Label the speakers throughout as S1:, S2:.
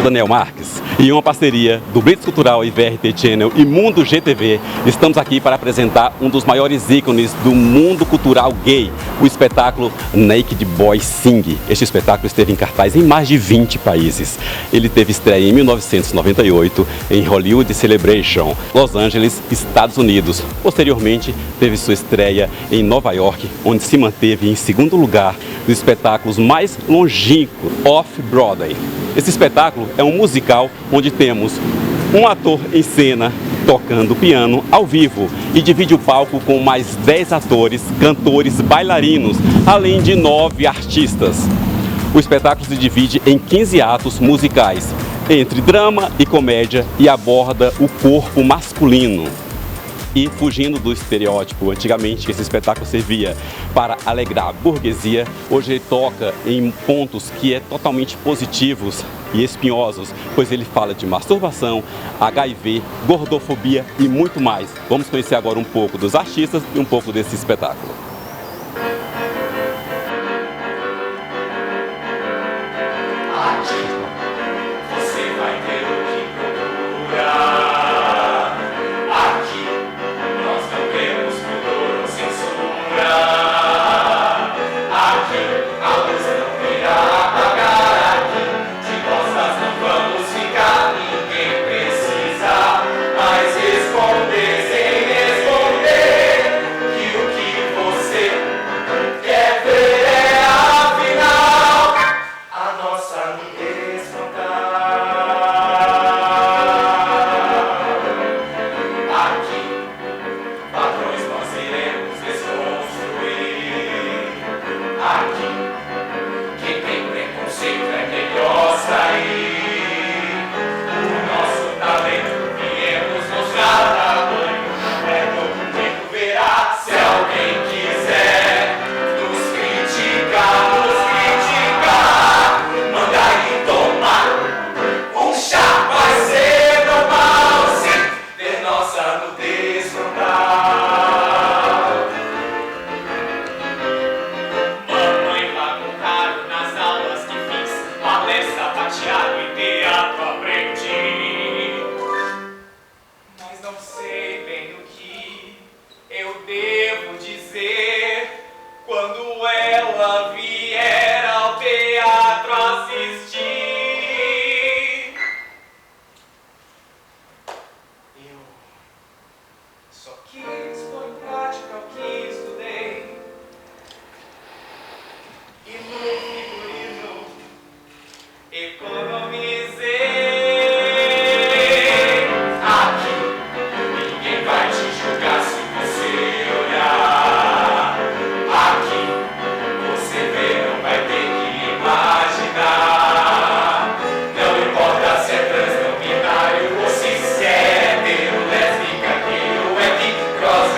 S1: sou Daniel Marques e em uma parceria do Blitz Cultural e VRT Channel e Mundo GTV, estamos aqui para apresentar um dos maiores ícones do mundo cultural gay, o espetáculo Naked Boy Sing. Este espetáculo esteve em cartaz em mais de 20 países. Ele teve estreia em 1998 em Hollywood Celebration, Los Angeles, Estados Unidos. Posteriormente, teve sua estreia em Nova York, onde se manteve em segundo lugar dos espetáculos mais longínquos off-Broadway. Esse espetáculo é um musical onde temos um ator em cena tocando piano ao vivo e divide o palco com mais 10 atores, cantores, bailarinos, além de 9 artistas. O espetáculo se divide em 15 atos musicais, entre drama e comédia, e aborda o corpo masculino. E fugindo do estereótipo, antigamente esse espetáculo servia para alegrar a burguesia, hoje ele toca em pontos que é totalmente positivos e espinhosos, pois ele fala de masturbação, HIV, gordofobia e muito mais. Vamos conhecer agora um pouco dos artistas e um pouco desse espetáculo.
S2: Cross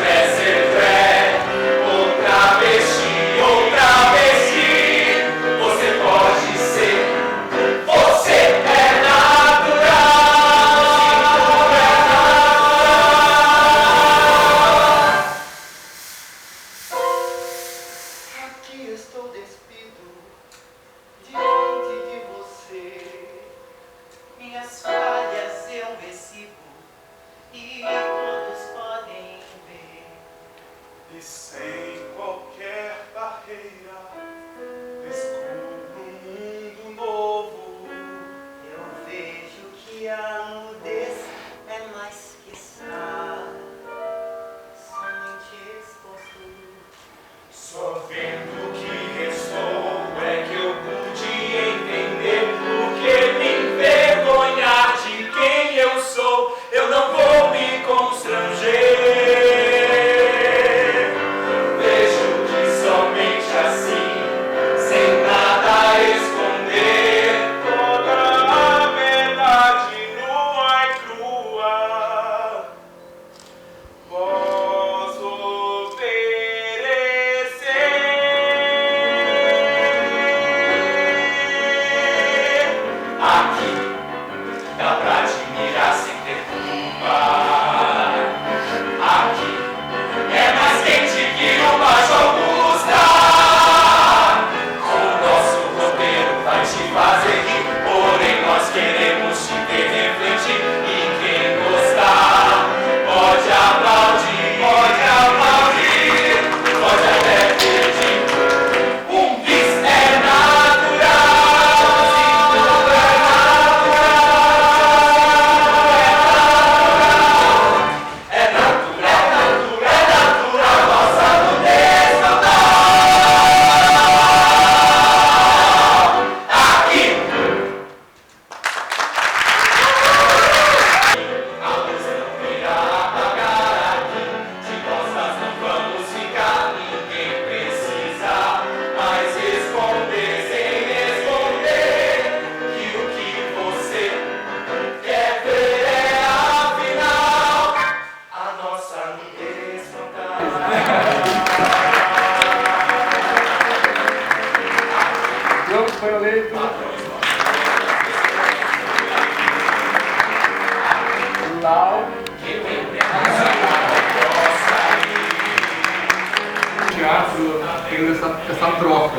S2: teatro tendo essa troca,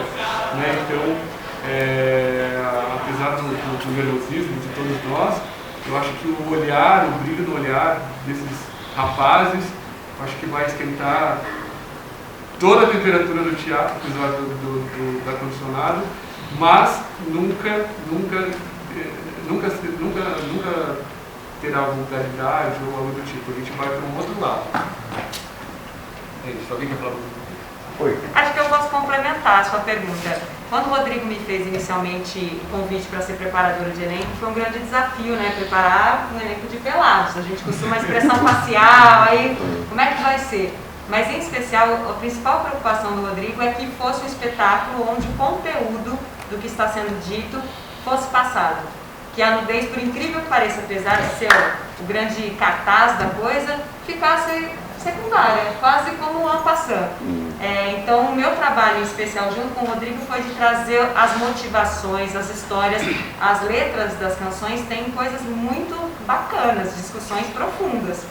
S2: né? Então, apesar do nervosismo de todos nós, eu acho que o olhar, o brilho no olhar desses rapazes, acho que vai esquentar toda a temperatura do teatro, apesar do ar-condicionado, mas nunca terá vulgaridade ou algo do tipo. A gente vai para um outro lado. É isso. Alguém quer falar? Oi.
S3: Acho que eu posso complementar a sua pergunta. Quando o Rodrigo me fez inicialmente o convite para ser preparadora de elenco, foi um grande desafio, né? Preparar um elenco de pelados. A gente costuma expressão facial, aí como é que vai ser? Mas em especial, a principal preocupação do Rodrigo é que fosse um espetáculo onde o conteúdo do que está sendo dito fosse passado. Que a nudez, por incrível que pareça, apesar de ser o grande cartaz da coisa, ficasse secundária, quase como uma passant. Então, o meu trabalho em especial junto com o Rodrigo foi de trazer as motivações, as histórias, as letras das canções têm coisas muito bacanas, discussões profundas.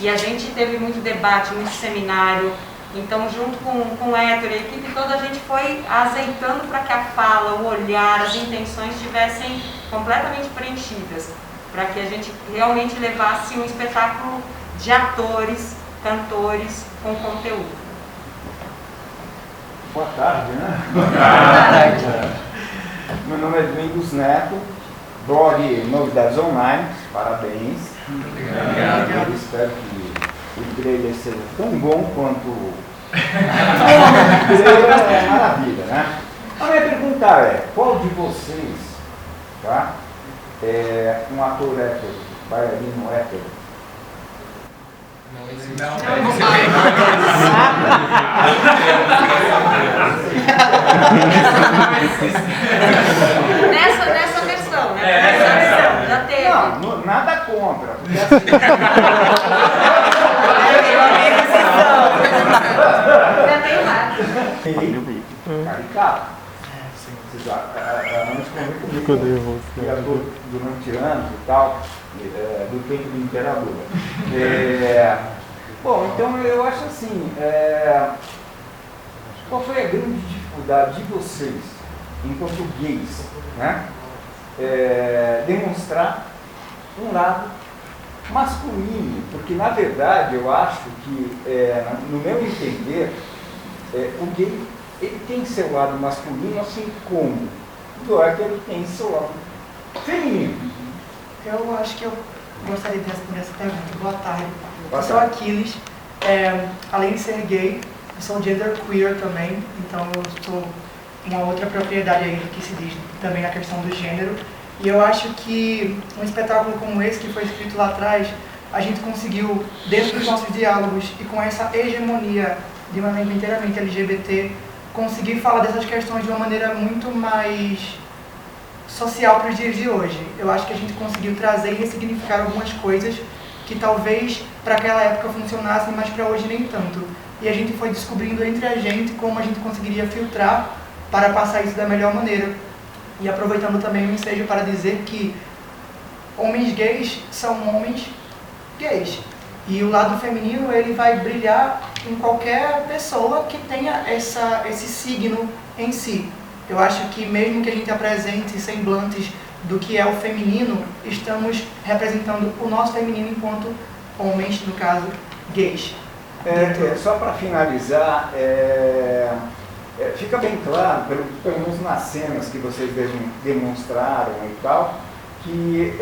S3: E a gente teve muito debate, muito seminário. Então, junto com o Héctor e a equipe toda, a gente foi azeitando para que a fala, o olhar, as intenções estivessem completamente preenchidas, para que a gente realmente levasse um espetáculo de atores, cantores, com conteúdo.
S4: Boa tarde, né? Boa tarde. Meu nome é Domingos Neto, blog Novidades Online, parabéns. Obrigado. Eu espero que o trailer seja tão bom quanto o trailer é maravilha, né? A minha pergunta é, qual de vocês, tá, é um ator hétero, bailarino hétero?
S3: Nessa versão, né? Nessa versão, já teve.
S4: Não, nada contra. Porque assim...
S3: Já tem lá.
S4: Caricato. A Ana se comigo que ator durante anos e tal, do tempo do imperador. Bom, então eu acho assim, qual foi a grande dificuldade de vocês, enquanto gays, né, demonstrar um lado masculino? Porque na verdade eu acho que, no meu entender, o gay ele tem seu lado masculino, assim como o hétero tem seu lado feminino.
S5: Eu acho que eu gostaria de responder essa pergunta. Boa tarde. Eu sou Aquiles. Além de ser gay, eu sou genderqueer também. Então eu sou uma outra propriedade aí do que se diz também na questão do gênero. E eu acho que um espetáculo como esse, que foi escrito lá atrás, a gente conseguiu, dentro dos nossos diálogos e com essa hegemonia de uma língua inteiramente LGBT, conseguir falar dessas questões de uma maneira muito mais social para os dias de hoje. Eu acho que a gente conseguiu trazer e ressignificar algumas coisas que talvez para aquela época funcionassem, mas para hoje nem tanto. E a gente foi descobrindo entre a gente como a gente conseguiria filtrar para passar isso da melhor maneira. E aproveitando também o ensejo para dizer que homens gays são homens gays. E o lado feminino ele vai brilhar em qualquer pessoa que tenha esse signo em si. Eu acho que mesmo que a gente apresente semblantes do que é o feminino, estamos representando o nosso feminino enquanto homens, no caso, gays.
S4: Só para finalizar, fica bem claro, pelo menos nas cenas que vocês demonstraram e tal, que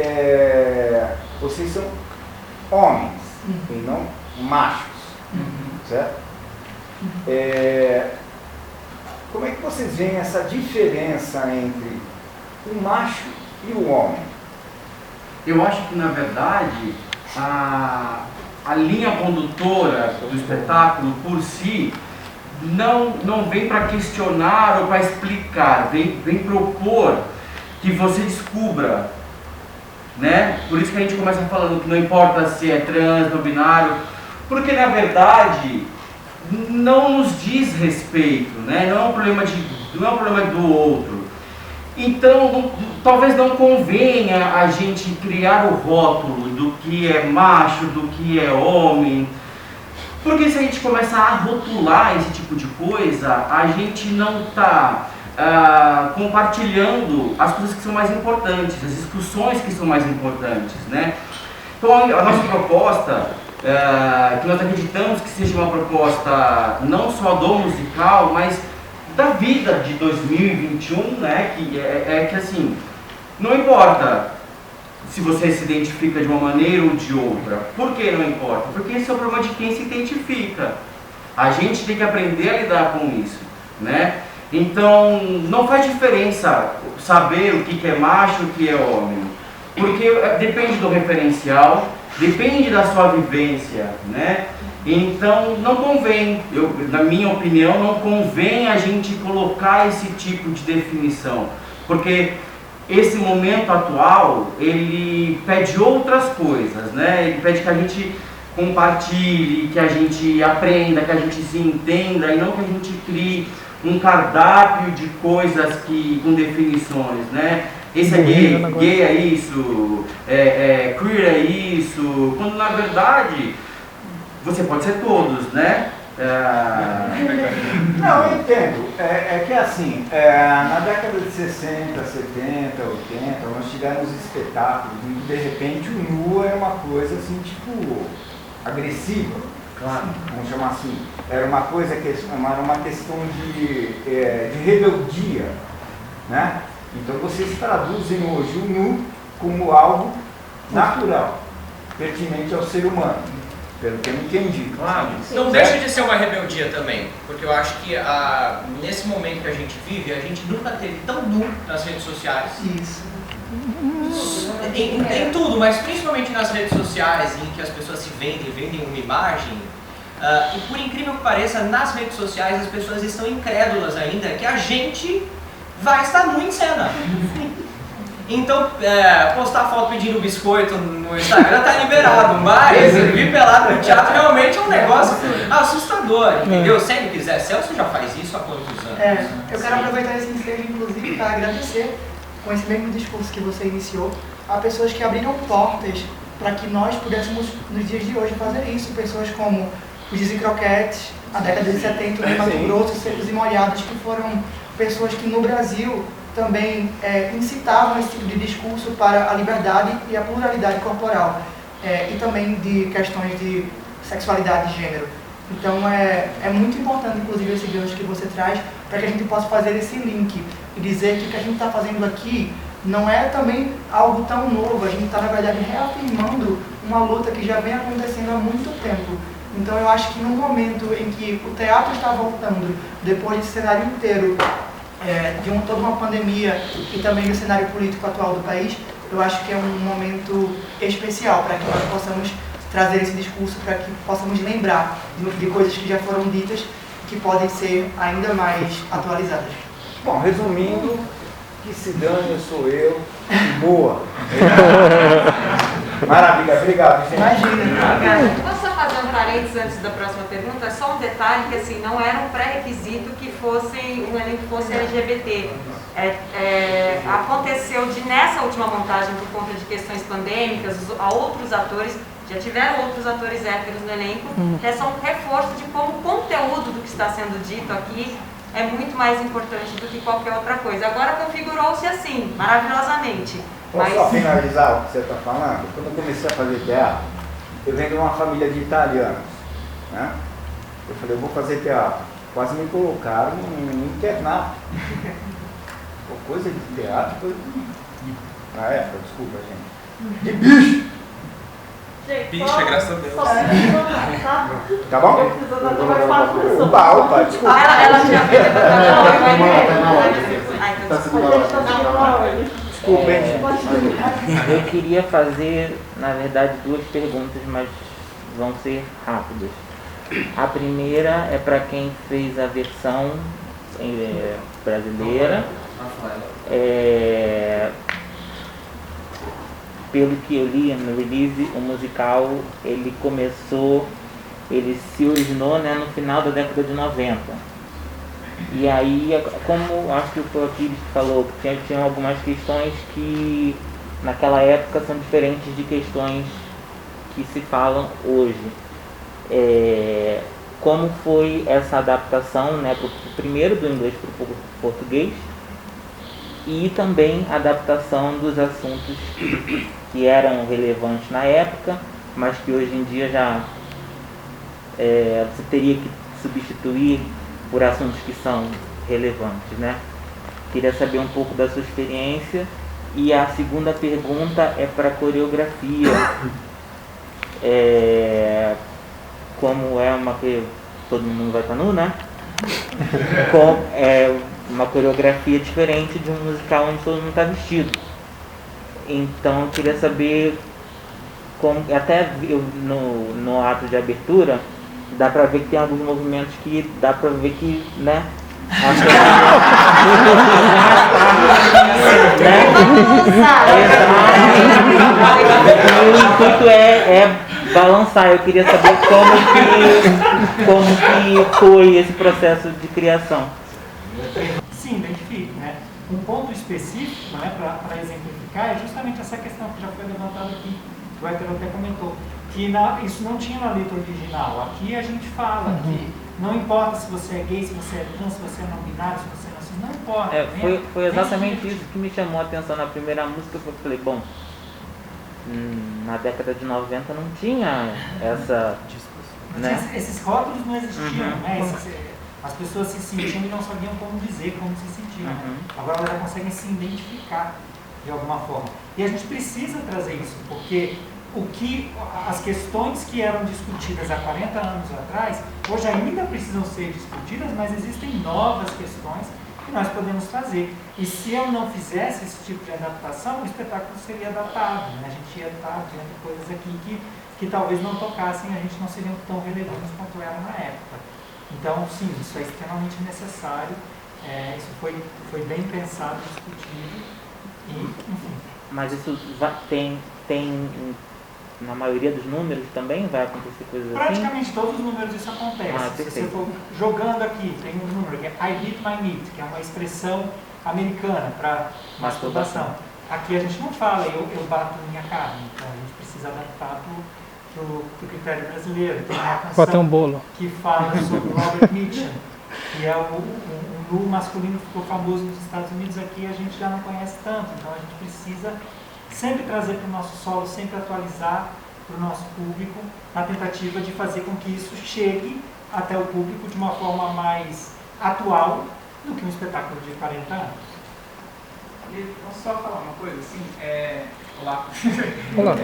S4: vocês são homens e não machos, certo? Como é que vocês veem essa diferença entre o macho e o homem?
S6: Eu acho que, na verdade, a linha condutora do espetáculo por si não vem para questionar ou para explicar, vem propor que você descubra, né? Por isso que a gente começa falando que não importa se é trans, não binário, porque na verdade não nos diz respeito, né? Não é um problema do outro. Então, talvez não convenha a gente criar o rótulo do que é macho, do que é homem. Porque se a gente começar a rotular esse tipo de coisa, a gente não está compartilhando as coisas que são mais importantes, as discussões que são mais importantes, né? Então a nossa proposta, que nós acreditamos que seja uma proposta não só do musical, mas da vida de 2021, né? Que assim, não importa se você se identifica de uma maneira ou de outra. Por que não importa? Porque esse é o problema de quem se identifica. A gente tem que aprender a lidar com isso, né? Então, não faz diferença saber o que é macho e o que é homem. Porque depende do referencial, depende da sua vivência, né? Então, não convém, na minha opinião, não convém a gente colocar esse tipo de definição. Porque esse momento atual, ele pede outras coisas, né? Ele pede que a gente compartilhe, que a gente aprenda, que a gente se entenda, e não que a gente crie um cardápio de coisas com definições, né? Esse é gay é isso, queer é isso, quando na verdade você pode ser todos, né?
S4: Não, eu entendo. É que assim, na década de 60, 70, 80, nós tivemos espetáculos em que de repente o nu era uma coisa assim, tipo, agressiva. Claro. Vamos chamar assim. Era uma coisa que era uma questão de rebeldia, né? Então vocês traduzem hoje o nu como algo natural, pertinente ao ser humano. Pelo que eu entendi.
S7: Claro. Não deixa de ser uma rebeldia também, porque eu acho que nesse momento que a gente vive, a gente nunca teve tão nu nas redes sociais.
S5: Isso.
S7: Em tudo, mas principalmente nas redes sociais, em que as pessoas se vendem uma imagem. E por incrível que pareça, nas redes sociais as pessoas estão incrédulas ainda que a gente vai estar nu em cena. Então, postar foto pedindo biscoito no Instagram tá liberado, mas vir pelado no teatro realmente é um negócio assustador, entendeu? Se ele quiser, Celso já faz isso há quantos anos?
S5: Eu quero aproveitar esse ensejo, inclusive, para agradecer, com esse mesmo discurso que você iniciou, a pessoas que abriram portas para que nós pudéssemos, nos dias de hoje, fazer isso. Pessoas como os Dizzy Croquettes, a década de 70, no Mato Grosso, Secos e Molhados, que foram pessoas que no Brasil também incitavam esse tipo de discurso para a liberdade e a pluralidade corporal, e também de questões de sexualidade e gênero. Então é muito importante, inclusive, esse gancho que você traz, para que a gente possa fazer esse link e dizer que o que a gente está fazendo aqui não é também algo tão novo. A gente está, na verdade, reafirmando uma luta que já vem acontecendo há muito tempo. Então eu acho que no momento em que o teatro está voltando, depois desse cenário inteiro, de toda uma pandemia e também do cenário político atual do país, eu acho que é um momento especial para que nós possamos trazer esse discurso, para que possamos lembrar de coisas que já foram ditas e que podem ser ainda mais atualizadas.
S4: Bom, resumindo, que se dane, sou eu, boa. Maravilha, obrigado, gente.
S5: Imagina.
S3: Posso só fazer um parênteses antes da próxima pergunta? Só um detalhe que assim, não era um pré-requisito que um elenco fosse LGBT. Aconteceu nessa última montagem, por conta de questões pandêmicas, outros atores, já tiveram outros atores héteros no elenco, que é só um reforço de como o conteúdo do que está sendo dito aqui é muito mais importante do que qualquer outra coisa. Agora configurou-se assim, maravilhosamente.
S4: Posso só finalizar o que você está falando? Quando eu comecei a fazer teatro, eu venho de uma família de italianos, né? Eu falei, eu vou fazer teatro. Quase me colocaram no internato. Coisa de teatro, coisa na época, desculpa, gente. De bicho!
S8: Bicha, graças a Deus.
S4: Tá bom? Opa, desculpa.
S3: Ela tinha feito
S4: Desculpa, hein?
S9: Eu queria fazer, na verdade, duas perguntas, mas vão ser rápidas. A primeira é para quem fez a versão brasileira. Pelo que eu li no release, o musical ele se originou, né, no final da década de 90. E aí, como acho que o Aquiles falou, que tinha algumas questões que naquela época são diferentes de questões que se falam hoje. como foi essa adaptação, né, pro primeiro do inglês para o português, e também a adaptação dos assuntos que eram relevantes na época, mas que hoje em dia já você teria que substituir por assuntos que são relevantes, né? Queria saber um pouco da sua experiência. E a segunda pergunta é para coreografia. Como é uma que todo mundo vai estar nu, né? Uma coreografia diferente de um musical onde todo mundo está vestido. Então eu queria saber como, até no ato de abertura dá para ver que tem alguns movimentos que dá para ver que, né? O intuito é balançar. Eu queria saber como que foi esse processo de criação.
S10: Sim, identifique, né? Um ponto específico, né, para exemplificar é justamente essa questão que já foi levantada aqui, que o Héctor até comentou, que isso não tinha na letra original. Aqui a gente fala que não importa se você é gay, se você é trans, se você é não binário, se você não importa.
S9: Foi exatamente isso que me chamou a atenção na primeira música, porque eu falei, bom, na década de 90 não tinha essa... Né?
S10: Esses rótulos não existiam, né? As pessoas se sentiam e não sabiam como dizer, como se sentiam. Né? Agora elas já conseguem se identificar de alguma forma. E a gente precisa trazer isso, porque as questões que eram discutidas há 40 anos atrás, hoje ainda precisam ser discutidas, mas existem novas questões que nós podemos trazer. E se eu não fizesse esse tipo de adaptação, o espetáculo seria datado, né? A gente ia estar diante de coisas aqui que talvez não tocassem, a gente não seriam tão relevantes quanto eram na época. Então, sim, isso é extremamente necessário, isso foi bem pensado, discutido, e, enfim.
S9: Mas isso tem na maioria dos números também vai acontecer coisas assim?
S10: Praticamente todos os números isso acontece. Se você for jogando aqui, tem um número que é I hit my meat, que é uma expressão americana para masturbação. Aqui a gente não fala, eu bato minha carne, então a gente precisa adaptar para o critério brasileiro. Tem uma canção que fala sobre Robert Mitchum, que é um nu masculino que ficou famoso nos Estados Unidos. Aqui a gente já não conhece tanto, então a gente precisa sempre trazer para o nosso solo, sempre atualizar para o nosso público, na tentativa de fazer com que isso chegue até o público de uma forma mais atual do que um espetáculo de 40 anos.
S11: E posso só falar uma coisa assim? Olá.
S12: Olá.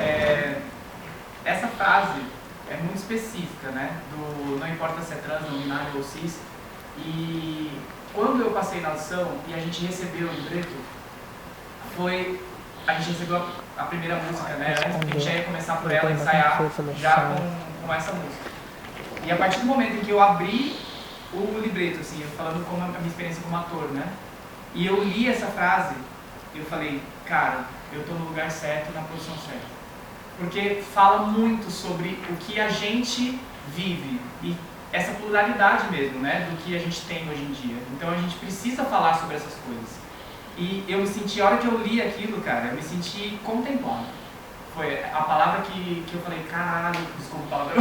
S11: Essa frase é muito específica, né? Do não importa se é trans, não binário ou cis. E quando eu passei na audição e a gente recebeu o libreto, a gente recebeu a primeira música, né? Antes a gente já ia começar por ela, ensaiar já com essa música. E a partir do momento em que eu abri o libreto, assim, eu falando como a minha experiência como ator, né? E eu li essa frase, eu falei, cara, eu tô no lugar certo, na posição certa. Porque fala muito sobre o que a gente vive e essa pluralidade mesmo, né? Do que a gente tem hoje em dia. Então a gente precisa falar sobre essas coisas. E eu me senti, a hora que eu li aquilo, cara, eu me senti contemplado. Foi a palavra que eu falei, caralho, desculpa a palavra.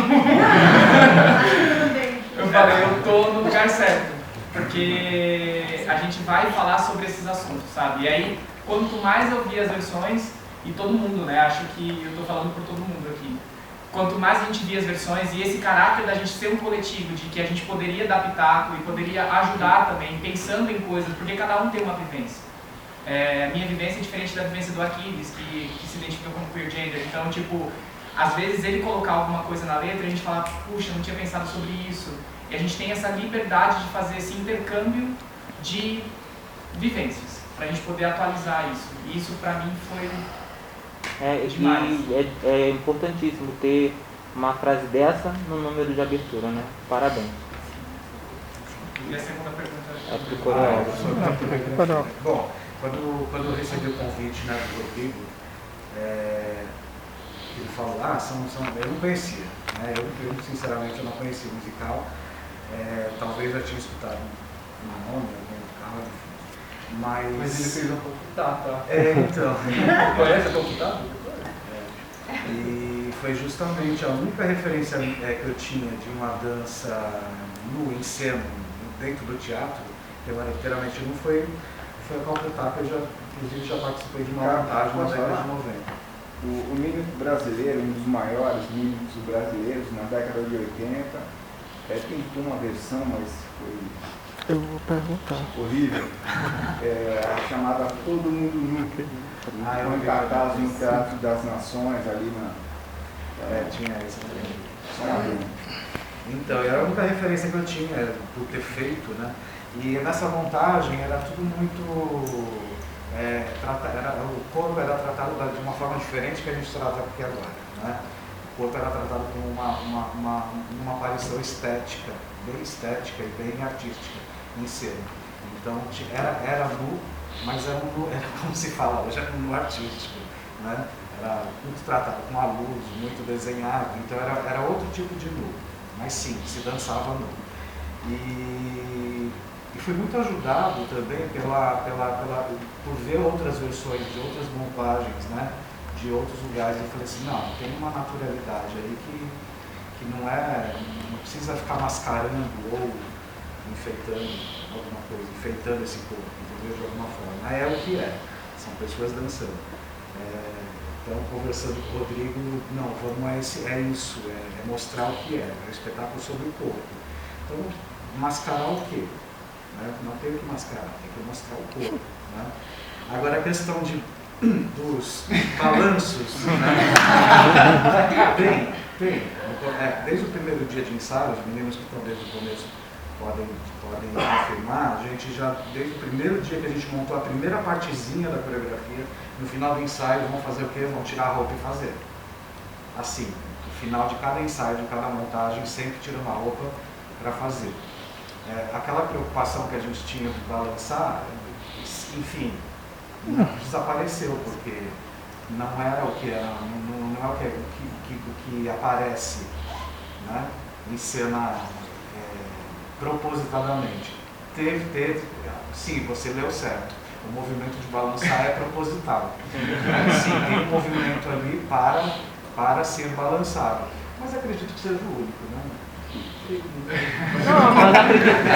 S11: Eu falei, eu tô no lugar certo. Porque a gente vai falar sobre esses assuntos, sabe? E aí, quanto mais eu vi as versões, e todo mundo, né, acho que eu tô falando por todo mundo aqui. Quanto mais a gente via as versões e esse caráter da gente ser um coletivo, de que a gente poderia dar pitaco e poderia ajudar também, pensando em coisas, porque cada um tem uma vivência. A minha vivência é diferente da vivência do Aquiles, que se identifica como queer gender. Então, tipo, às vezes ele colocar alguma coisa na letra e a gente fala, puxa, não tinha pensado sobre isso. E a gente tem essa liberdade de fazer esse intercâmbio de vivências, pra gente poder atualizar isso. E isso pra mim foi demais.
S9: É importantíssimo ter uma frase dessa no número de abertura, né? Parabéns.
S11: E a segunda pergunta
S9: é pro coreógrafo.
S12: Bom, quando eu recebi o convite, né, do Rodrigo, ele falou, eu não conhecia, né? Eu sinceramente eu não conhecia o musical, talvez eu tinha escutado um nome, alguém do carro, enfim. Mas
S2: ele fez um pouco tá.
S12: então.
S2: Conhece a pouco tá?
S12: E foi justamente a única referência que eu tinha de uma dança nu em cena dentro do teatro, inteiramente nu, foi a Calcutá, que eu já, inclusive, já participei de uma montagem na década de 90.
S4: O mímico brasileiro, um dos maiores mímicos brasileiros, na década de 80, tentou uma versão, mas foi...
S13: Eu vou perguntar.
S4: Horrível. Chamada Todo Mundo Nu. Foi em cartaz no Teatro das Nações, ali na...
S12: tinha essa também. Então, era a única referência que eu tinha por ter feito, né? E nessa montagem era tudo muito... o corpo era tratado de uma forma diferente que a gente trata aqui agora, né? O corpo era tratado como uma aparição estética, bem estética e bem artística em cena. Então, era nu, mas era como se fala hoje, era nu artístico, né? Era muito tratado com a luz, muito desenhado, então era outro tipo de nu, mas sim, se dançava nu. E fui muito ajudado também por ver outras versões de outras montagens, né, de outros lugares. Eu falei assim, não, tem uma naturalidade aí que não precisa ficar mascarando ou enfeitando alguma coisa, enfeitando esse corpo, entendeu? De alguma forma. É o que é, são pessoas dançando. Então, conversando com o Rodrigo, não, é isso, é mostrar o que é um espetáculo sobre o corpo. Então, mascarar o quê? Não tem o que mascarar, tem que mostrar o corpo. Né? Agora, a questão dos balanços, né? tem. Desde o primeiro dia de ensaio, os meninos que estão desde o começo podem confirmar, a gente já, desde o primeiro dia que a gente montou a primeira partezinha da coreografia, no final do ensaio vão fazer o quê? Vão tirar a roupa e fazer. Assim, no final de cada ensaio, de cada montagem, sempre tira uma roupa para fazer. Aquela preocupação que a gente tinha de balançar, enfim, desapareceu, porque não era o que era, não é o que aparece, né, em cena propositadamente. Teve, sim, você leu certo. O movimento de balançar é proposital. Sim, tem um movimento ali para ser balançado. Mas acredito que seja o único, né?
S9: Não, mas acredito que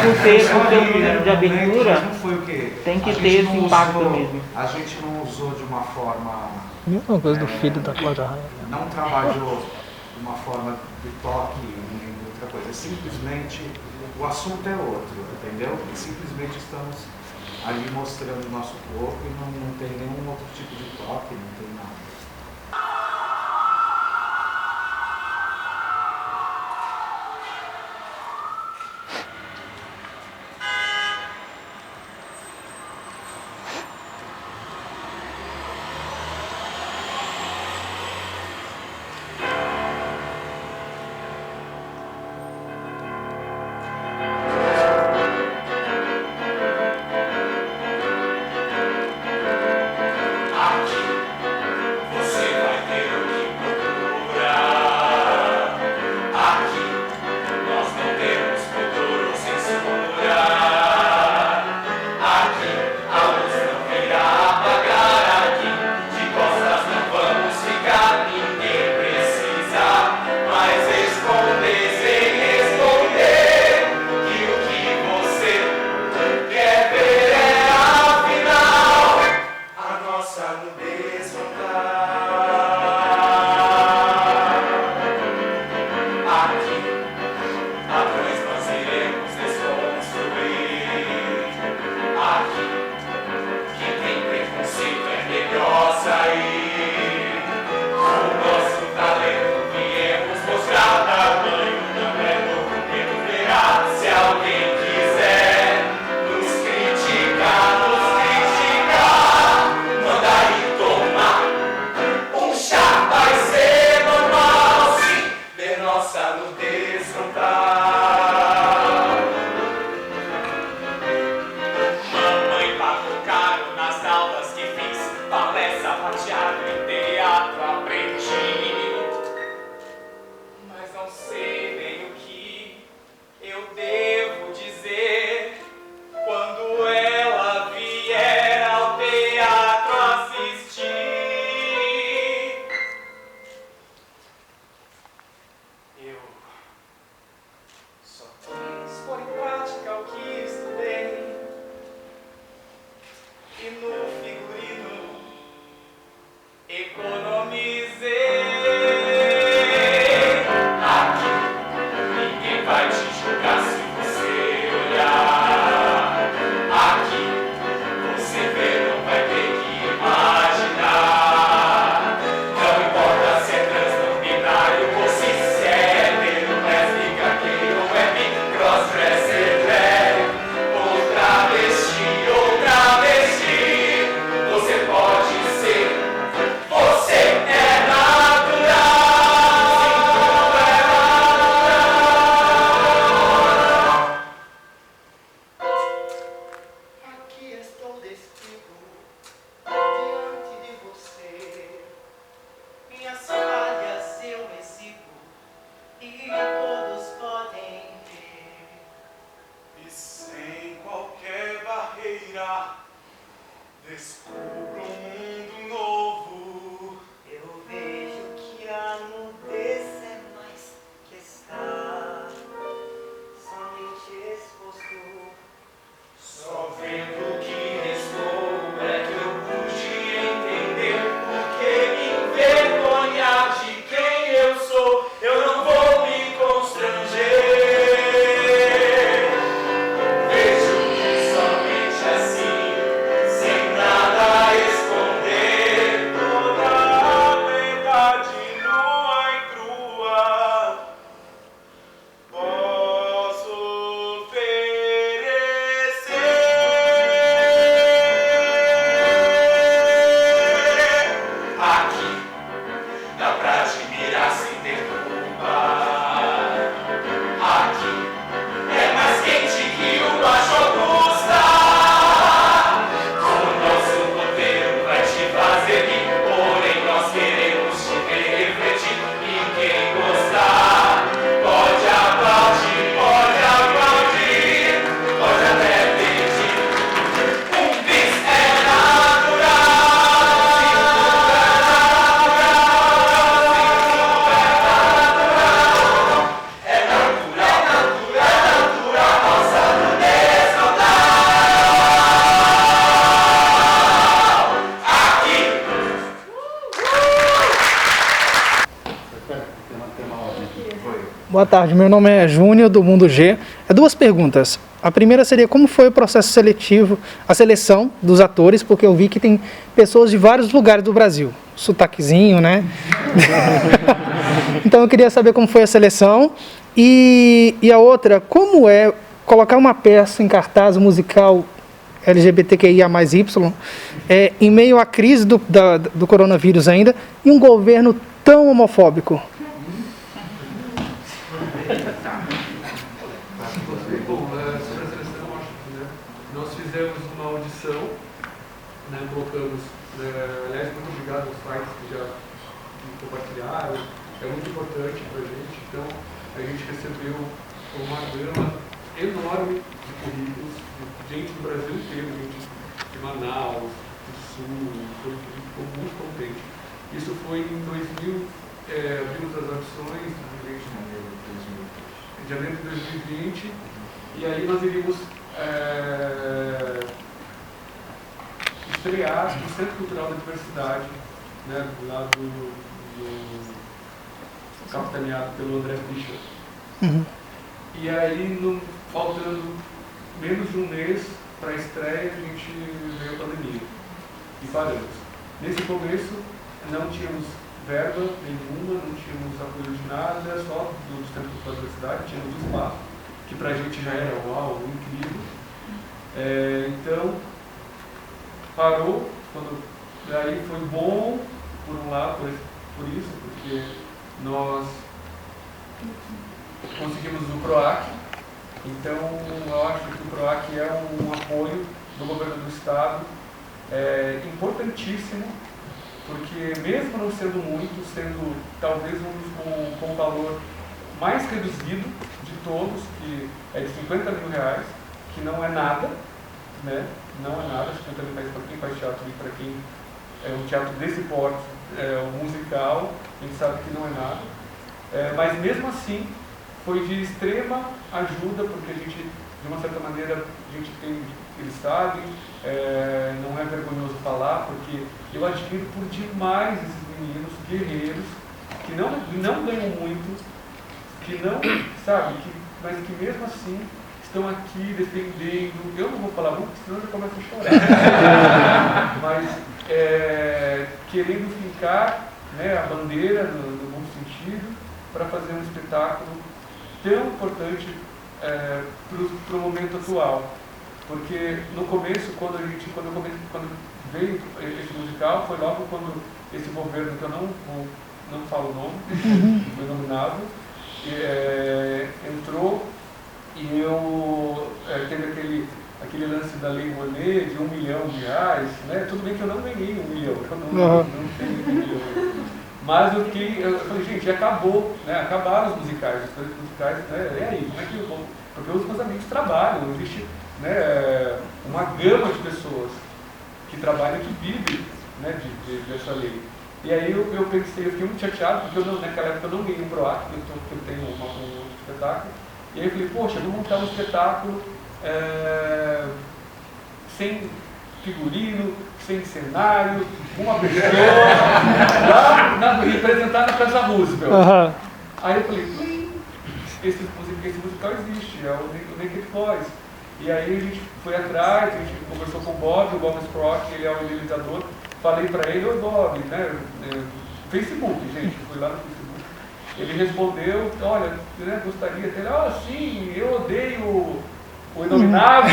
S9: por ter um número de abertura,
S12: não foi o quê?
S9: Tem que ter esse impacto mesmo.
S12: A gente não usou de uma forma...
S13: Mesma coisa do filho da Cláudia Raia.
S12: Não trabalhou de uma forma de toque nem outra coisa. Simplesmente o assunto é outro, entendeu? E simplesmente estamos ali mostrando o nosso corpo e não tem nenhum outro tipo de toque, não tem nada.
S14: Descubro um mundo novo.
S15: Eu vejo que a nudez é mais que estar somente exposto.
S14: Só vendo o que restou é que eu pude entender por que me envergonhar de quem eu sou. Eu não vou me constranger. Vejo que somente assim, sem nada a esconder, toda a verdade nua e crua posso oferecer. Aqui dá pra admirar sem ter culpa. Aqui é mais quente que uma Augusta. O nosso roteiro vai te fazer rir, porém nós queremos te ver refletir. E quem gostar pode aplaudir, pode até pedir. Um bis é natural, nossa nudez não dá. Aqui.
S13: Boa tarde, meu nome é Júnior, do Mundo G. É duas perguntas. A primeira seria como foi o processo seletivo, a seleção dos atores, porque eu vi que tem pessoas de vários lugares do Brasil. Sotaquezinho, né? Então eu queria saber como foi a seleção. E a outra, como é colocar uma peça em cartaz musical LGBTQIA+Y em meio à crise do coronavírus ainda e um governo tão homofóbico?
S2: Bom, sobre a seleção, acho que nós fizemos uma audição, colocamos, aliás, muito obrigado aos sites que já compartilharam, é muito importante para a gente, então a gente recebeu uma gama enorme de currículos, de gente do Brasil inteiro, gente de Manaus, do Sul, ficou muito contente. Isso foi em 2000, abrimos as audições, em janeiro de 2020, e aí nós iríamos estrear no Centro Cultural da Diversidade, do lado do capitaneado pelo André Fischer.
S13: Uhum.
S2: E aí, faltando menos de um mês para a estreia, a gente veio a pandemia e paramos. Nesse começo, não tínhamos verba nenhuma, não tínhamos apoio de nada, só do Centro Cultural da Diversidade, tínhamos o espaço, que para a gente já era algo incrível. Então, parou, daí foi bom, por um lado, por isso, porque nós conseguimos o PROAC. Então, eu acho que o PROAC é um apoio do governo do Estado importantíssimo, porque mesmo não sendo muito, sendo talvez um com o valor mais reduzido de todos, que é de R$50 mil, que não é nada, né? Não é nada, 50 mil para quem faz teatro e para quem é um teatro desse porte, um musical, a gente sabe que não é nada. Mas mesmo assim, foi de extrema ajuda, porque a gente, de uma certa maneira, a gente tem, eles sabem, não é vergonhoso falar, porque eu admiro por demais esses meninos guerreiros, que não ganham muito, que não, sabe, mas que mesmo assim estão aqui defendendo. Eu não vou falar muito, senão eu já começo a chorar. Mas querendo fincar, a bandeira, no bom sentido, para fazer um espetáculo tão importante para o momento atual. Porque no começo, quando veio esse musical, foi logo quando esse governo, que eu não falo o nome, foi nominado, entrou e eu teve aquele lance da Lei Rouanet de R$1 milhão, né? Tudo bem que eu não ganhei R$1 milhão, eu não tenho R$1 milhão. Mas eu falei, gente, acabou, né? Acabaram os musicais, né? E aí, como é que eu vou? Porque os meus amigos trabalham, existe, né, uma gama de pessoas que trabalha, que vive, né, dessa lei. E aí eu pensei, eu fiquei muito chateado, porque naquela época eu não ganhei um PROAC, eu tenho um outro espetáculo. E aí eu falei, poxa, vou montar um espetáculo sem figurino, sem cenário, uma pessoa representada na Praça Roosevelt.
S13: Uhum.
S2: Aí eu falei, esse musical existe, é o Naked Boys. E aí a gente foi atrás, a gente conversou com o Bob Scrock, ele é o idealizador. Falei pra ele, oi Bob, né? Facebook, gente, fui lá no Facebook. Ele respondeu, olha, né, gostaria dele, sim, eu odeio o Inominável.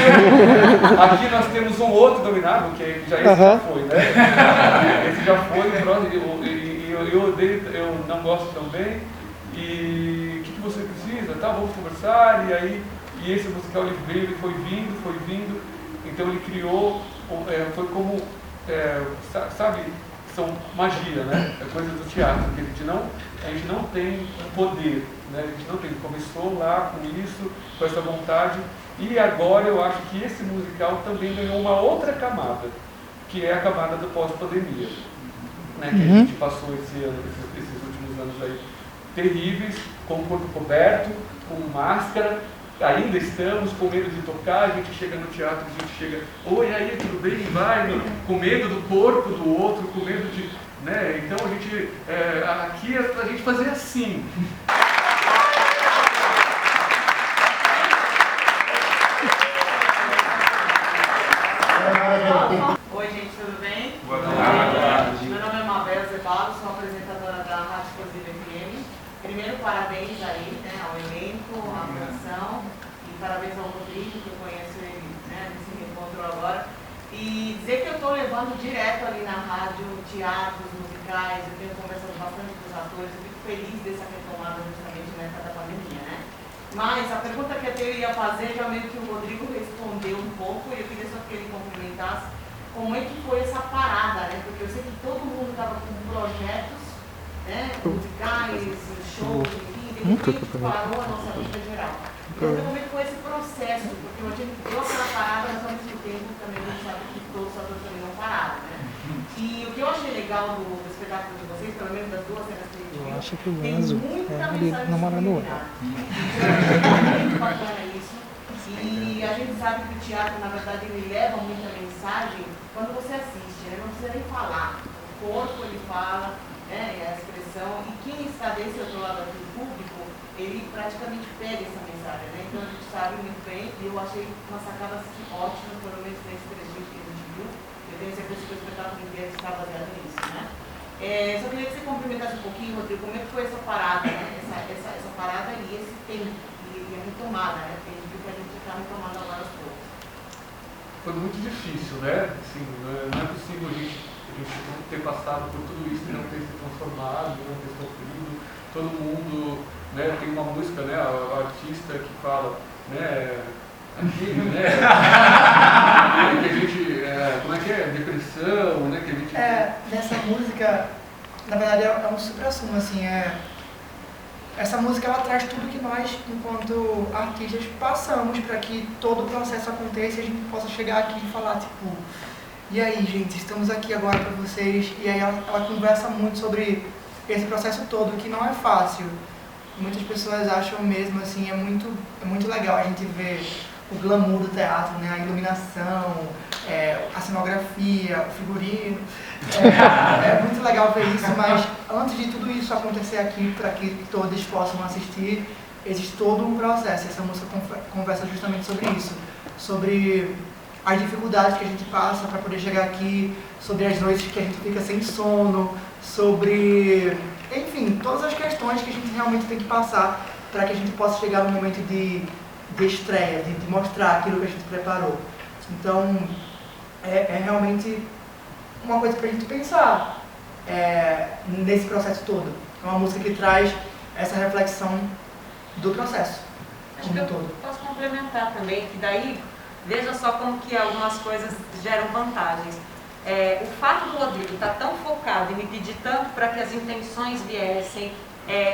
S2: Aqui nós temos um outro Inominável, que já esse já foi, né? Esse já foi, eu odeio, eu não gosto também. E o que você precisa? Tá, vamos conversar. E aí, esse musical ele veio, ele foi vindo. Então ele criou, foi como, sabe, são magia, né? É coisa do teatro, que a gente não tem um poder, né? A gente não tem. Começou lá com isso, com essa vontade. E agora eu acho que esse musical também ganhou uma outra camada, que é a camada do pós-pandemia, né? Que a gente passou esses últimos anos aí terríveis, com o corpo coberto, com máscara, ainda estamos com medo de tocar, a gente chega no teatro, a gente chega, oi, aí, tudo bem? Vai, com medo do corpo do outro, com medo de, né? Então a gente, aqui a gente fazia assim.
S16: Oi, gente, tudo bem?
S2: Boa tarde.
S16: Meu nome é Mabel Zeballo, sou apresentadora da Rádio Explosiva FM. Primeiro, parabéns aí, né, ao elenco, à produção, e parabéns ao Rodrigo, que eu conheço ele, né, nesse reencontro agora. E dizer que eu estou levando direto ali na rádio teatros, musicais, eu tenho conversado bastante com os atores, eu fico feliz dessa retomada justamente nessa da pandemia, né? Mas a pergunta que eu ia fazer, já meio que o Rodrigo respondeu um pouco, e eu queria só que ele complementasse como é que foi essa parada, né? Porque eu sei que todo mundo estava com projetos, né, musicais, shows, enfim, de repente parou a nossa vida geral. Então, como é que foi esse processo? Porque a gente deu aquela parada, mas ao mesmo tempo também a gente sabe que todos os atores também não pararam, né? E o que eu achei legal do espetáculo de vocês, pelo menos das duas cenas que a gente viu, tem muita mensagem subliminar. É muito bacana isso. E a gente sabe que o teatro, na verdade, ele leva muita mensagem quando você assiste, né? Não precisa nem falar. O corpo, ele fala, né? É a expressão. E quem está desse outro lado aqui, o público, ele praticamente pega essa mensagem, né? Então a gente sabe muito bem, e eu achei uma sacada assim, ótima, pelo menos nesse trecho que a gente viu. Eu tenho certeza que o espetáculo inteiro está baseado nisso, né? Só queria que você complementasse um pouquinho, Rodrigo, como é que foi essa parada, né? Essa parada e esse tempo, e a retomada, né? Porque a gente viu que a gente está retomando agora aos poucos.
S2: Foi muito difícil, né? Assim, não é possível a gente ter passado por tudo isso e não ter se transformado, não ter sofrido. Todo mundo, né, tem uma música, né, a artista que fala, né, aquele, né, que a gente, como é que é? Depressão, né, que a gente...
S5: Nessa música, na verdade, é um supra-sumo, assim, essa música, ela traz tudo que nós, enquanto artistas, passamos para que todo o processo aconteça e a gente possa chegar aqui e falar, tipo, e aí, gente, estamos aqui agora para vocês. E aí ela conversa muito sobre esse processo todo, que não é fácil. Muitas pessoas acham mesmo, assim, é muito legal a gente ver o glamour do teatro, né? A iluminação, a cenografia, o figurino. É muito legal ver isso, mas antes de tudo isso acontecer aqui, para que todos possam assistir, existe todo um processo. Essa música conversa justamente sobre isso, sobre as dificuldades que a gente passa para poder chegar aqui, sobre as noites que a gente fica sem sono, sobre, enfim, todas as questões que a gente realmente tem que passar para que a gente possa chegar no momento de estreia, de mostrar aquilo que a gente preparou. Então, é realmente uma coisa para a gente pensar nesse processo todo. É uma música que traz essa reflexão do processo.
S3: Acho que eu posso complementar também, que daí, veja só como que algumas coisas geram vantagens. O fato do Rodrigo estar tão focado e me pedir tanto para que as intenções viessem,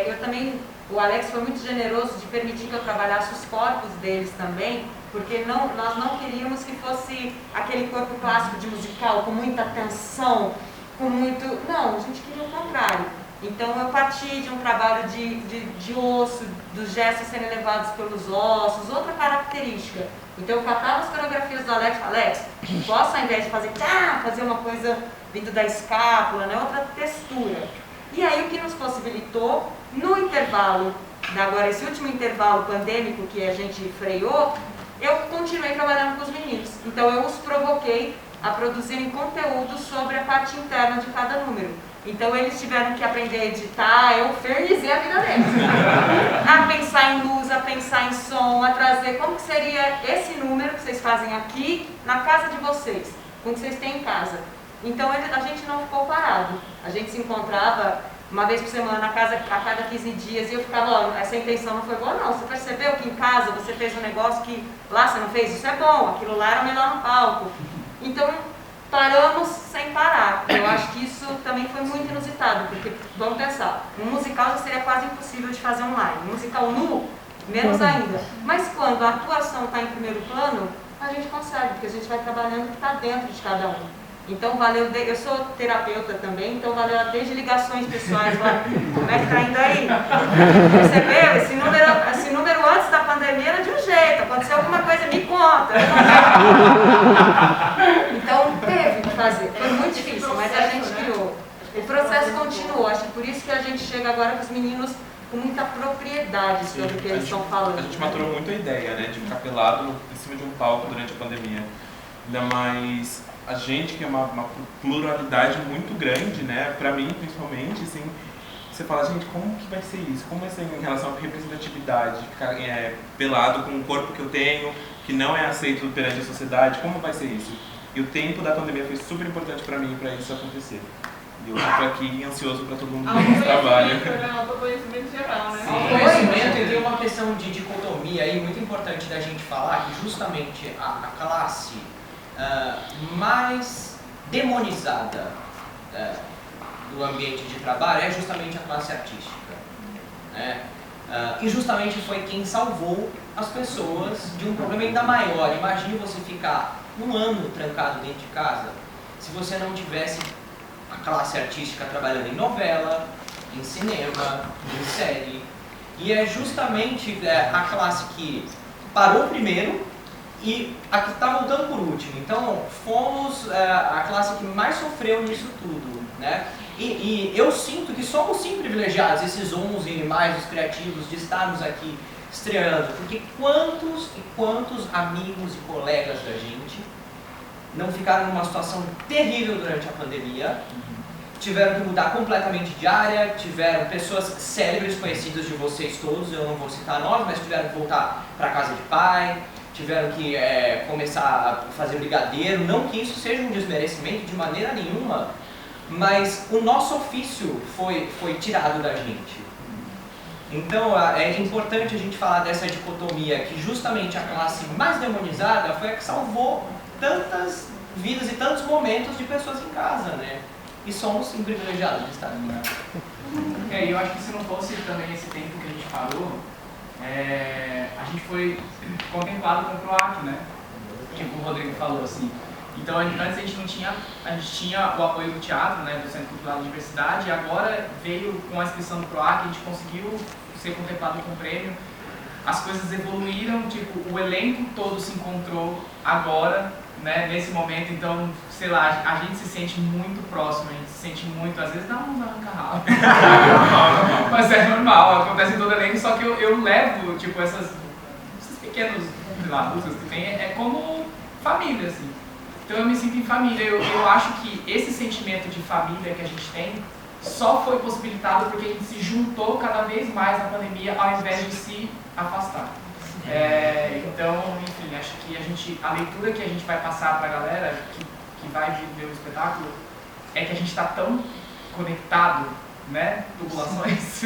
S3: eu também o Alex foi muito generoso de permitir que eu trabalhasse os corpos deles também, porque nós não queríamos que fosse aquele corpo clássico de musical, com muita tensão, com muito... Não, a gente queria o contrário. Então eu parti de um trabalho de osso, dos gestos serem levados pelos ossos, outra característica. Então eu catava as coreografias do Alex e falava, Alex, posso ao invés de fazer fazer uma coisa vindo da escápula, né, outra textura. E aí o que nos possibilitou, no intervalo, agora esse último intervalo pandêmico que a gente freou, eu continuei trabalhando com os meninos. Então eu os provoquei a produzirem conteúdo sobre a parte interna de cada número. Então eles tiveram que aprender a editar, eu infernizei a vida deles. A pensar em luz, a pensar em som, a trazer como que seria esse número que vocês fazem aqui na casa de vocês, com o que vocês têm em casa. Então a gente não ficou parado. A gente se encontrava uma vez por semana, a cada 15 dias, e eu ficava, ó, essa intenção não foi boa não. Você percebeu que em casa você fez um negócio que lá você não fez? Isso é bom, aquilo lá era melhor no palco. Então paramos sem parar. Eu acho que isso também foi muito inusitado, porque, vamos pensar, um musical já seria quase impossível de fazer online. Um musical nu, menos ainda. Mas quando a atuação está em primeiro plano, a gente consegue, porque a gente vai trabalhando o que está dentro de cada um. Então valeu, eu sou terapeuta também, então valeu desde ligações pessoais lá, como é que tá indo aí? Percebeu? Esse número antes da pandemia era de um jeito, aconteceu alguma coisa, me conta. Então teve que fazer, foi muito difícil, mas a gente criou. O processo continuou, acho que por isso que a gente chega agora com os meninos com muita propriedade sobre o que eles estão falando.
S8: A gente maturou muito a ideia, né, de ficar pelado em cima de um palco durante a pandemia. Ainda mais a gente, que é uma pluralidade muito grande, né, pra mim principalmente, assim, você fala, gente, como que vai ser isso? Como vai ser em relação à representatividade, ficar pelado com o corpo que eu tenho, que não é aceito perante a sociedade, como vai ser isso? E o tempo da pandemia foi super importante pra mim, pra isso acontecer. E eu estou aqui ansioso para todo mundo do nosso trabalho.
S16: Autoconhecimento geral, né?
S7: Autoconhecimento, e tem uma questão de dicotomia aí muito importante da gente falar, que justamente a classe mais demonizada do ambiente de trabalho é justamente a classe artística, né? E justamente foi quem salvou as pessoas de um problema ainda maior. Imagine você ficar um ano trancado dentro de casa se você não tivesse a classe artística trabalhando em novela, em cinema, em série. E é justamente a classe que parou primeiro e a que está voltando por último. Então, fomos a classe que mais sofreu nisso tudo, né? E eu sinto que somos sim privilegiados, esses 11 mais os criativos, de estarmos aqui estreando, porque quantos e quantos amigos e colegas da gente não ficaram numa situação terrível durante a pandemia, tiveram que mudar completamente de área, tiveram pessoas célebres conhecidas de vocês todos, eu não vou citar nomes, mas tiveram que voltar para casa de pai, tiveram que começar a fazer brigadeiro, não que isso seja um desmerecimento de maneira nenhuma, mas o nosso ofício foi tirado da gente. Então é importante a gente falar dessa dicotomia, que justamente a classe mais demonizada foi a que salvou tantas vidas e tantos momentos de pessoas em casa, né? E somos sim privilegiados de estar aqui.
S11: Eu acho que se não fosse também esse tempo que a gente parou, a gente foi contemplado com o PROAC, né? Tipo o Rodrigo falou, assim. Então antes a gente tinha o apoio do teatro, né, do Centro Cultural da Universidade, e agora veio com a inscrição do PROAC, a gente conseguiu ser contemplado com o prêmio. As coisas evoluíram, tipo, o elenco todo se encontrou agora, né, nesse momento, então, sei lá, a gente se sente muito próximo, a gente se sente muito, às vezes dá uns arranca-rabo, mas é normal, acontece em todo elenco, só que eu levo, tipo, esses pequenos, sei lá, lutas que tem, como família, assim. Então eu me sinto em família, eu acho que esse sentimento de família que a gente tem só foi possibilitado porque a gente se juntou cada vez mais na pandemia ao invés de se afastar. Então, enfim, acho que a leitura que a gente vai passar para a galera que vai ver o espetáculo é que a gente está tão conectado, né, tubulações,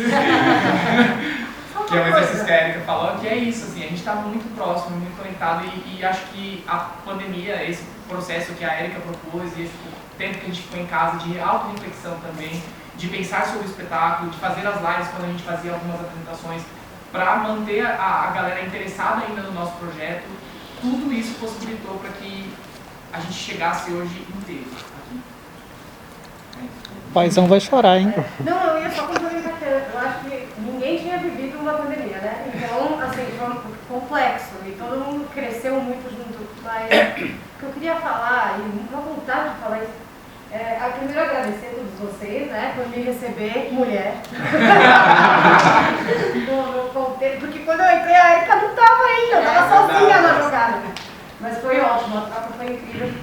S11: que é um exercício que a Erika falou, que é isso, assim, a gente está muito próximo, muito conectado e acho que a pandemia, esse processo que a Erika propôs e esse tempo que a gente ficou em casa de auto-reflexão também, de pensar sobre o espetáculo, de fazer as lives quando a gente fazia algumas apresentações, para manter a galera interessada ainda no nosso projeto. Tudo isso possibilitou para que a gente chegasse hoje inteiro aqui.
S13: O paizão vai chorar, hein?
S17: Não, eu ia só complementar que eu acho que ninguém tinha vivido uma pandemia, né? Então, assim, foi complexo e todo mundo cresceu muito junto. Mas o que eu queria falar, e uma vontade de falar isso, primeiro agradecer a todos vocês, né, por me receber, mulher. Porque quando eu entrei, a Erika não estava ainda, eu estava sozinha na jogada. Mas foi ótimo, a troca foi incrível.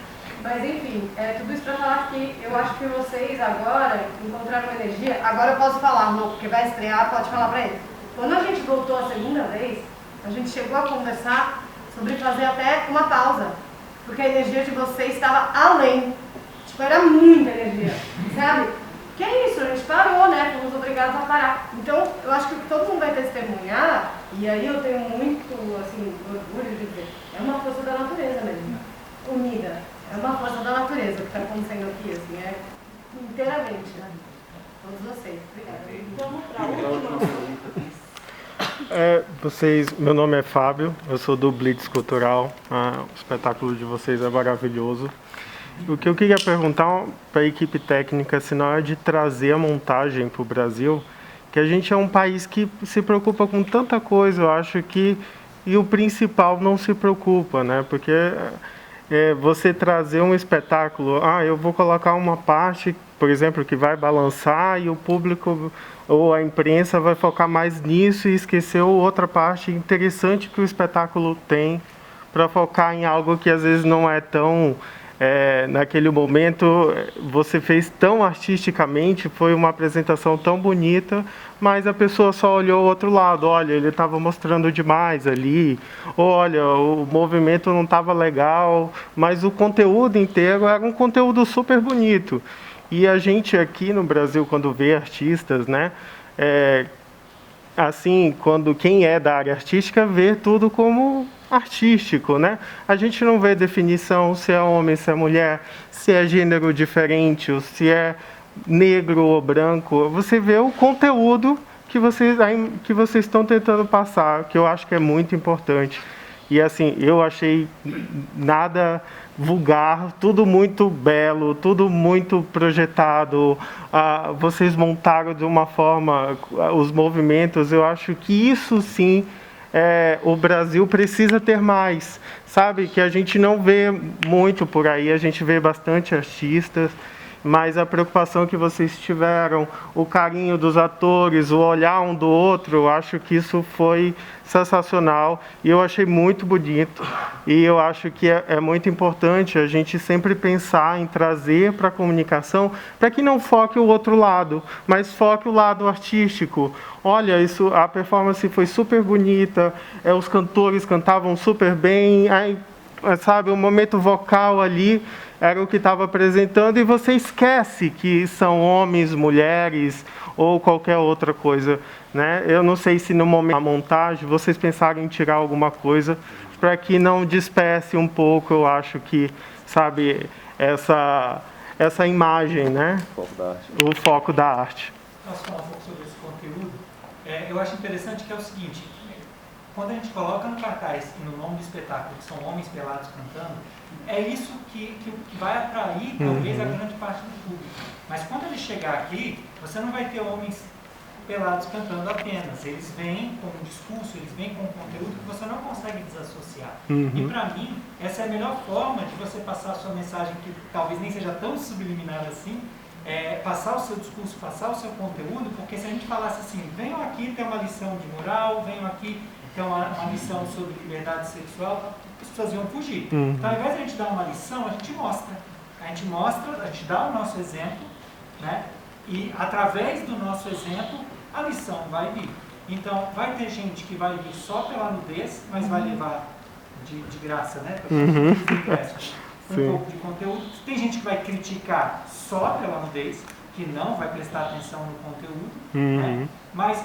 S17: Mas enfim, tudo isso para falar que eu acho que vocês agora encontraram uma energia. Agora eu posso falar, não, porque vai estrear, pode falar para ele. Quando a gente voltou a segunda vez, a gente chegou a conversar sobre fazer até uma pausa. Porque a energia de vocês estava além. Tipo, era muita energia, sabe? Que é isso, a gente parou, né? Fomos obrigados a parar. Então, eu acho que todo mundo vai testemunhar, e aí eu tenho muito, assim, orgulho de dizer, é uma força da natureza mesmo, unida. É uma força da natureza o que está acontecendo aqui, assim, inteiramente, né? Todos vocês. Obrigada. Vamos para a última.
S18: Meu nome é Fábio, eu sou do Blitz Cultural, o espetáculo de vocês é maravilhoso. O que eu queria perguntar para a equipe técnica, se na hora de trazer a montagem para o Brasil, que a gente é um país que se preocupa com tanta coisa, eu acho que, e o principal não se preocupa, né? Porque você trazer um espetáculo, eu vou colocar uma parte, por exemplo, que vai balançar e o público ou a imprensa vai focar mais nisso e esquecer outra parte interessante que o espetáculo tem para focar em algo que às vezes não é tão... naquele momento você fez tão artisticamente, foi uma apresentação tão bonita, mas a pessoa só olhou o outro lado, olha, ele estava mostrando demais ali, olha, o movimento não estava legal, mas o conteúdo inteiro era um conteúdo super bonito. E a gente aqui no Brasil, quando vê artistas, né, assim, quando quem é da área artística vê tudo como artístico, né? A gente não vê definição se é homem, se é mulher, se é gênero diferente, ou se é negro ou branco. Você vê o conteúdo que vocês estão tentando passar, que eu acho que é muito importante. E assim, eu achei nada vulgar, tudo muito belo, tudo muito projetado. Vocês montaram de uma forma os movimentos. Eu acho que isso sim o Brasil precisa ter mais, sabe? Que a gente não vê muito por aí, a gente vê bastante artistas, mas a preocupação que vocês tiveram, o carinho dos atores, o olhar um do outro, eu acho que isso foi sensacional e eu achei muito bonito. E eu acho que é muito importante a gente sempre pensar em trazer para a comunicação, para que não foque o outro lado, mas foque o lado artístico. Olha, a performance foi super bonita, os cantores cantavam super bem, sabe, o momento vocal ali era o que estava apresentando e você esquece que são homens, mulheres ou qualquer outra coisa, né? Eu não sei se no momento da montagem vocês pensaram em tirar alguma coisa para que não disperse um pouco, eu acho que, sabe, essa imagem, né? O foco da arte.
S10: Posso falar um pouco sobre esse conteúdo? Eu acho interessante que é o seguinte, quando a gente coloca no cartaz e no nome do espetáculo que são homens pelados cantando, é isso que vai atrair talvez a grande parte do público. Mas quando ele chegar aqui, você não vai ter homens pelados cantando apenas. Eles vêm com um discurso, eles vêm com um conteúdo que você não consegue desassociar. E para mim, essa é a melhor forma de você passar a sua mensagem, que talvez nem seja tão subliminar assim, passar o seu discurso, passar o seu conteúdo, porque se a gente falasse assim, venham aqui ter uma lição de moral, venham aqui ter uma lição sobre liberdade sexual, as pessoas iam fugir. Então, ao invés de a gente dar uma lição, a gente mostra. A gente dá o nosso exemplo, né? E através do nosso exemplo, a lição vai vir. Então, vai ter gente que vai vir só pela nudez, mas vai levar de graça, né? Um pouco de conteúdo. Tem gente que vai criticar só pela nudez, que não vai prestar atenção no conteúdo, né? Mas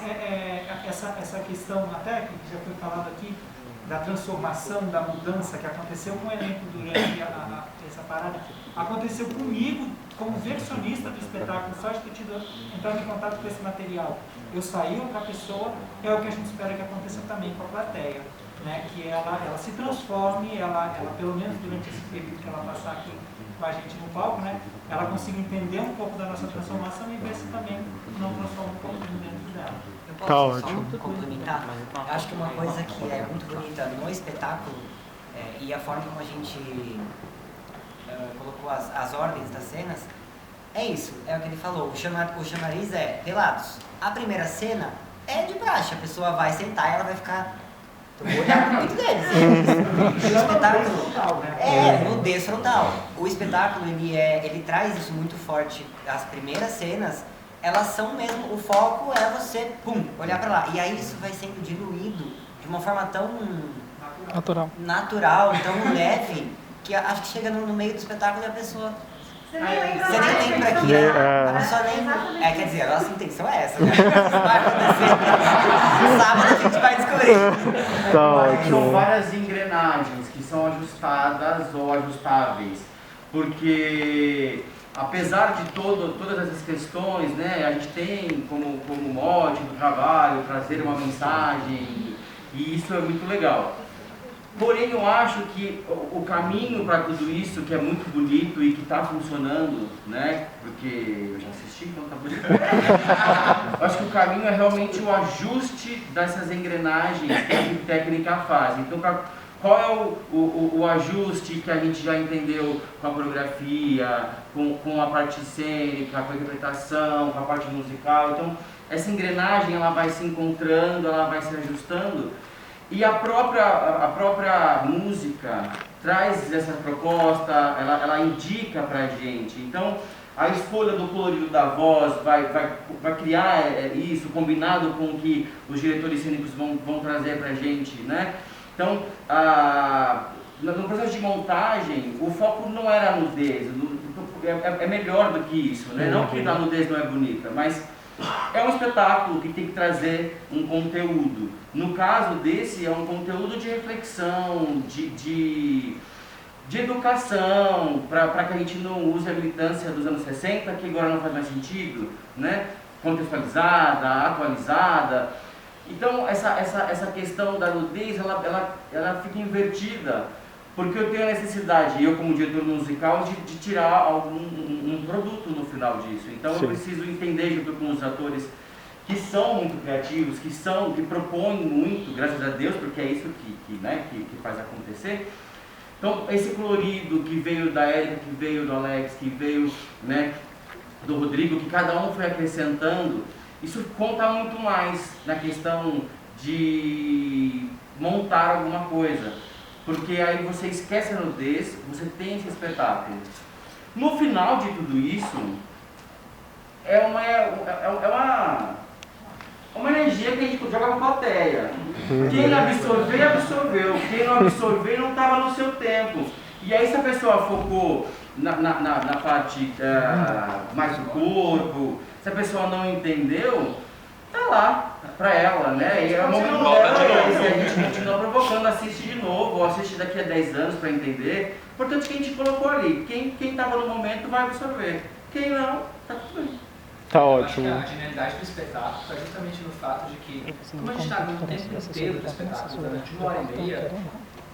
S10: essa questão até que já foi falado aqui, da transformação, da mudança que aconteceu com o elenco durante essa parada, aconteceu comigo como versionista do espetáculo, só de ter entrado em contato com esse material, eu saí outra pessoa, é o que a gente espera que aconteça também com a plateia, né? Que ela se transforme, ela pelo menos durante esse período que ela passar aqui com a gente no palco, né? Ela consiga entender um pouco da nossa transformação e ver se também não transforma um pouquinho dentro dela.
S19: Eu posso só complementar? Eu acho que uma coisa que é muito bonita no espetáculo e a forma como a gente colocou as ordens das cenas, é isso, é o que ele falou, o chamariz é relatos. A primeira cena é de praxe, a pessoa vai sentar e ela vai ficar olhando muito deles. O espetáculo nudez frontal. O espetáculo ele traz isso muito forte. As primeiras cenas, elas são mesmo, o foco é você, olhar pra lá. E aí isso vai sendo diluído de uma forma tão natural, tão leve, que acho que chega no meio do espetáculo e a pessoa... Você nem lembra que a pessoa nem... quer dizer, a nossa intenção é essa, né? Vai acontecer. Sábado a gente vai descobrir.
S6: São várias engrenagens que são ajustadas ou ajustáveis. Porque, apesar de todas essas questões, né, a gente tem como mote do trabalho trazer uma mensagem, e isso é muito legal. Porém, eu acho que o caminho para tudo isso, que é muito bonito e que está funcionando, né? Porque eu já assisti, então tá bonito. Eu acho que o caminho é realmente o ajuste dessas engrenagens que a técnica faz. Então, qual é o ajuste que a gente já entendeu com a coreografia, com a parte cênica, com a interpretação, com a parte musical? Então, essa engrenagem ela vai se encontrando, ela vai se ajustando. E a própria música traz essa proposta, ela indica pra gente. Então, a escolha do colorido da voz vai criar isso, combinado com o que os diretores cênicos vão trazer pra gente, né? Então, no processo de montagem, o foco não era a nudez, é melhor do que isso, né? Não que a nudez não é bonita, mas é um espetáculo que tem que trazer um conteúdo. No caso desse, é um conteúdo de reflexão, de educação, para que a gente não use a militância dos anos 60, que agora não faz mais sentido, né? Contextualizada, atualizada. Então, essa questão da nudez, ela fica invertida, porque eu tenho a necessidade, eu como diretor musical, de tirar um produto no final disso. Então eu preciso entender junto com os atores que são muito criativos, que propõem muito, graças a Deus, porque é isso que faz acontecer. Então esse colorido que veio da Érica, que veio do Alex, que veio, né, do Rodrigo, que cada um foi acrescentando, isso conta muito mais na questão de montar alguma coisa. Porque aí você esquece a nudez, você tem esse espetáculo. No final de tudo isso, é uma energia que a gente joga para a plateia. Quem absorver, absorveu. Quem não absorver, não estava no seu tempo. E aí se a pessoa focou na parte mais do corpo, se a pessoa não entendeu, tá lá pra ela, né? E é o momento dela, se a gente continua provocando, assiste de novo, ou assiste daqui a 10 anos pra entender. Importante que a gente colocou ali. Quem tava no momento vai absorver. Quem não, tá tudo bem.
S18: Tá ótimo.
S11: A genialidade do espetáculo está justamente no fato de que, como a gente está no tempo inteiro do espetáculo, durante 1h30,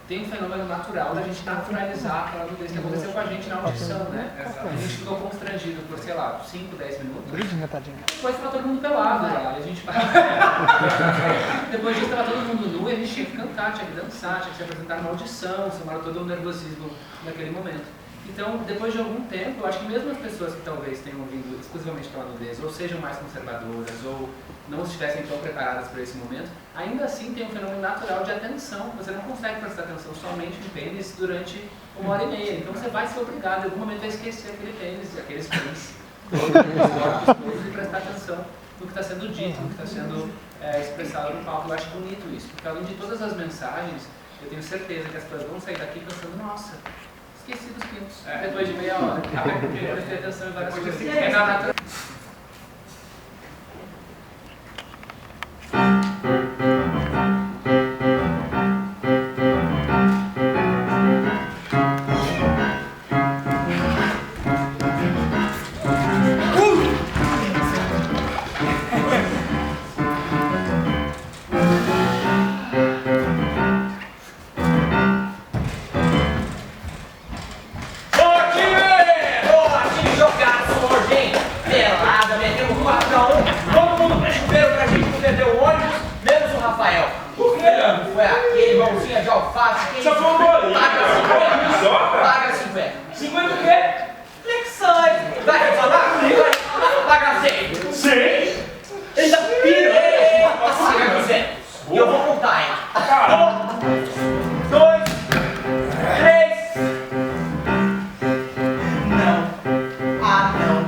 S11: tem um fenômeno natural da gente naturalizar aquela nudez que aconteceu com a gente na audição, né? A gente ficou constrangido por, sei lá, 5, 10 minutos. Depois estava todo mundo pelado já, e a gente... Depois disso estava todo mundo nu e a gente tinha que cantar, tinha que dançar, tinha que se apresentar numa audição, somar todo o nervosismo naquele momento. Então, depois de algum tempo, eu acho que mesmo as pessoas que talvez tenham vindo exclusivamente pela nudez, ou sejam mais conservadoras, ou não estivessem tão preparadas para esse momento, ainda assim tem um fenômeno natural de atenção. Você não consegue prestar atenção somente no pênis durante 1h30. Então você vai ser obrigado, em algum momento, a esquecer aquele pênis, aqueles pênis, e prestar atenção no que está sendo dito, no que está sendo expressado no palco. Eu acho bonito isso, porque além de todas as mensagens, eu tenho certeza que as pessoas vão sair daqui pensando, nossa, esqueci dos pintos. Depois de meia hora. Porque eu prestei atenção em várias coisas. É na natureza.
S7: frango? Foi aquele, mãozinha de alface?
S14: Só foi um bolinho.
S7: Paga 50. 50 o quê? Flexões. Vai reclamar? Paga 100. 100? Ainda pirou. Paga 200. E eu vou contar, hein? 1, 2, 3. Não. Ah, não.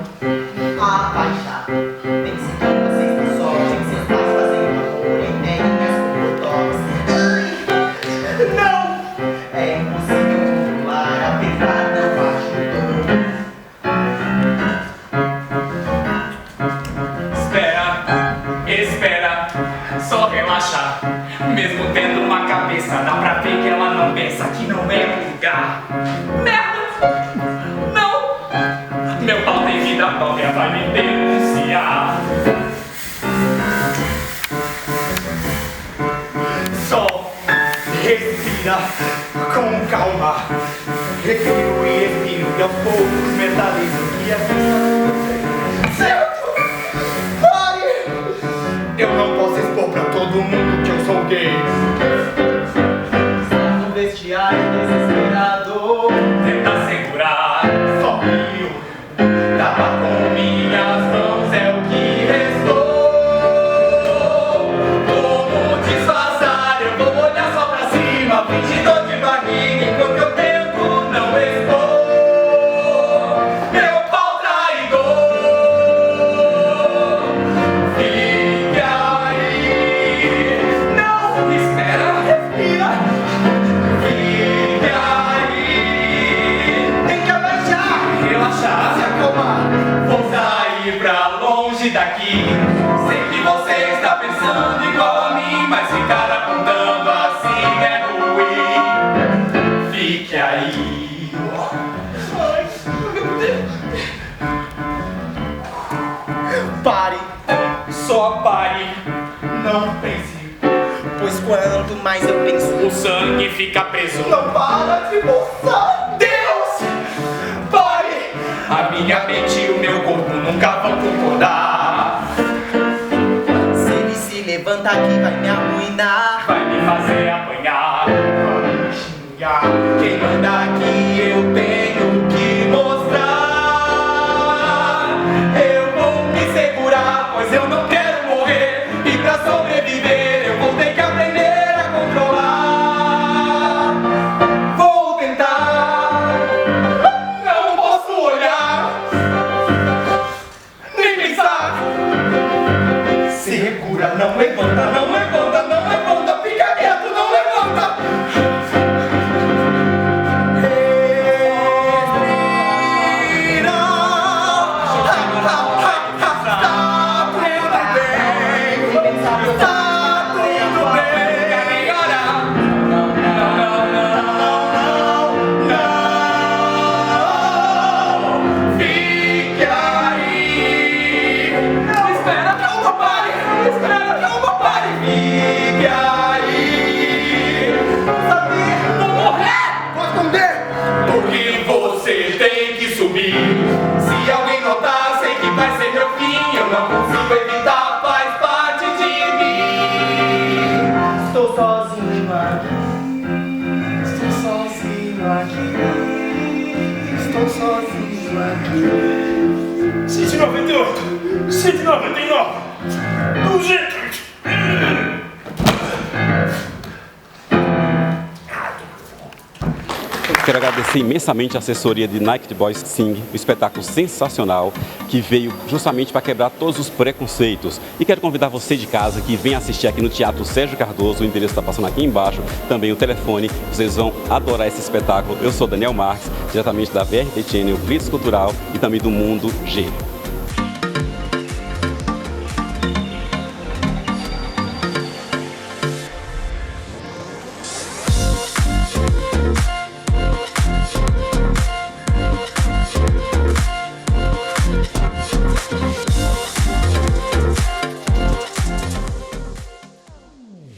S7: Ah, baixa. Tem que ser que vocês não só. Tem que ser pais fazendo amor e técnicas com botox. Não! É impossível pular, apesar não ajudou.
S14: Espera, só relaxar. Mesmo tendo uma cabeça, dá pra ver que ela não pensa que não é o lugar. Merda! Não! Meu pau tem vida própria, vai me denunciar.
S20: Só respira com calma. Respiro e respiro e aos poucos mentalizo que é você. Certo? Pare! Eu não posso expor pra todo mundo que eu sou gay.
S7: Está no vestiário desesperado.
S14: Tenta segurar.
S20: Só rio.
S14: Tapa com minhas mãos, é o que restou. Como disfarçar? Eu vou olhar só pra cima, fingir dor de barriga enquanto eu tento não expor. Meu pau traidor. Fique aí. Não, espera, respira. Fique aí.
S20: Tem que abaixar.
S14: Relaxar,
S20: se acalmar.
S14: Vou sair pra longe daqui. Sei que você está pensando igual a mim, mas ficar apontando assim é ruim. Fique aí.
S20: Pare.
S14: Só pare.
S20: Não pense. Pois quanto mais eu penso,
S14: O sangue fica preso.
S20: não para de pulsar.
S14: Deus! Pare! A minha mente e o meu corpo nunca vão concordar.
S20: Se ele se levanta aqui vai me arruinar.
S14: Vai me fazer apanhar.
S20: Vai me xingar.
S14: Quem manda aqui eu tenho que mostrar. Eu vou me segurar, pois eu não quero morrer. E pra sobreviver eu vou ter que aprender a controlar. Vou tentar. Não posso olhar, nem pensar.
S20: Segura, não levanta, não levanta, não levanta. Fica quieto, não levanta. Respira. Tá tudo bem. Tá tudo bem.
S14: Fique aí. Não espera, calma, pare. Não espera, calma, pare. Fique aí. Vou morrer.
S20: Vou esconder.
S14: Porque você tem que subir. Se alguém notar, sei que vai ser meu fim. Eu não consigo evitar, faz parte de mim.
S20: Estou sozinho aqui. Estou sozinho aqui. Estou sozinho aqui.
S14: 198, 199, 200.
S1: Quero agradecer imensamente a assessoria de Naked Boys Sing, um espetáculo sensacional que veio justamente para quebrar todos os preconceitos. E quero convidar você de casa que vem assistir aqui no Teatro Sérgio Cardoso, o endereço está passando aqui embaixo, também o telefone, vocês vão adorar esse espetáculo. Eu sou Daniel Marques, diretamente da VRT Channel, Blitz Cultural e também do Mundo G.